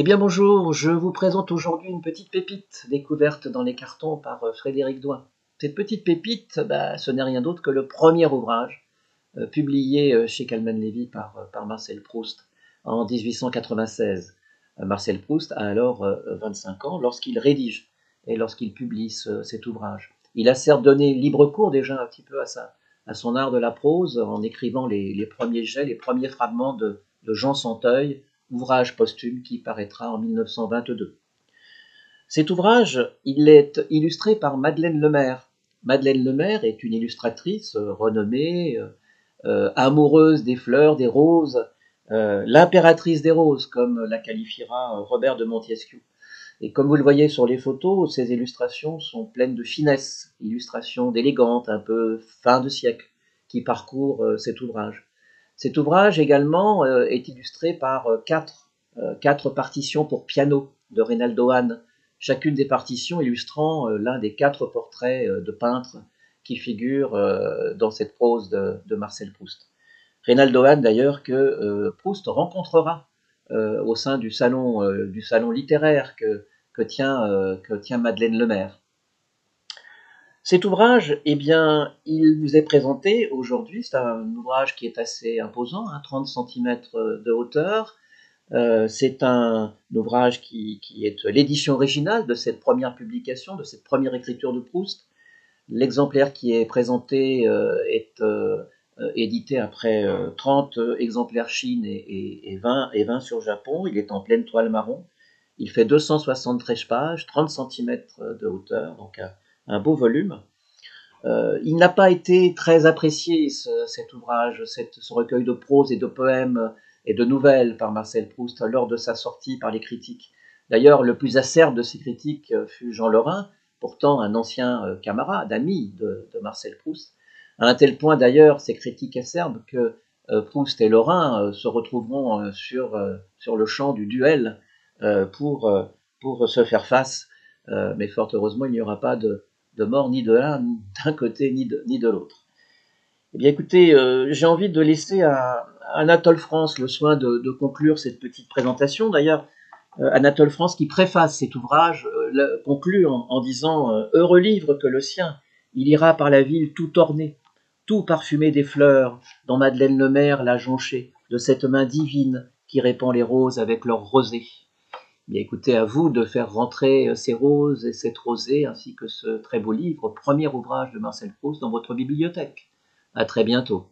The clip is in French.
Eh bien bonjour, je vous présente aujourd'hui une petite pépite découverte dans les cartons par Frédéric Douin. Cette petite pépite, ce n'est rien d'autre que le premier ouvrage publié chez Calman Levy par Marcel Proust en 1896. Marcel Proust a alors 25 ans lorsqu'il rédige et lorsqu'il publie cet ouvrage. Il a certes donné libre cours déjà un petit peu à son art de la prose en écrivant les premiers jets, les premiers fragments de Jean Santeuil, ouvrage posthume qui paraîtra en 1922. Cet ouvrage, il est illustré par Madeleine Lemaire. Madeleine Lemaire est une illustratrice renommée, amoureuse des fleurs, des roses, l'impératrice des roses, comme la qualifiera Robert de Montesquieu. Et comme vous le voyez sur les photos, ces illustrations sont pleines de finesse, illustrations d'élégantes, un peu fin de siècle, qui parcourent cet ouvrage. Cet ouvrage également est illustré par quatre partitions pour piano de Reynaldo Hahn, chacune des partitions illustrant l'un des quatre portraits de peintres qui figurent dans cette prose de Marcel Proust. Reynaldo Hahn d'ailleurs que Proust rencontrera au sein du salon littéraire que tient Madeleine Lemaire. Cet ouvrage, eh bien, il vous est présenté aujourd'hui. C'est un ouvrage qui est assez imposant, 30 cm de hauteur. C'est un ouvrage qui est l'édition originale de cette première publication, de cette première écriture de Proust. L'exemplaire qui est présenté est édité après 30 exemplaires Chine et 20 sur Japon. Il est en pleine toile marron. Il fait 273 pages, 30 cm de hauteur, donc un beau volume. Il n'a pas été très apprécié, cet ouvrage, ce recueil de prose et de poèmes et de nouvelles par Marcel Proust lors de sa sortie par les critiques. D'ailleurs, le plus acerbe de ces critiques fut Jean Lorrain, pourtant un ancien camarade, ami de Marcel Proust, à un tel point d'ailleurs ces critiques acerbes que Proust et Lorrain se retrouveront sur le champ du duel pour se faire face, mais fort heureusement il n'y aura pas de mort ni de l'un, d'un côté ni de l'autre. Eh bien écoutez, j'ai envie de laisser à Anatole France le soin de conclure cette petite présentation. D'ailleurs, Anatole France qui préface cet ouvrage conclut en disant heureux livre que le sien, il ira par la ville tout orné, tout parfumé des fleurs, dont Madeleine Lemaire l'a jonché, de cette main divine qui répand les roses avec leur rosée. Bien, écoutez, à vous de faire rentrer ces roses et cette rosée, ainsi que ce très beau livre, premier ouvrage de Marcel Proust, dans votre bibliothèque. À très bientôt.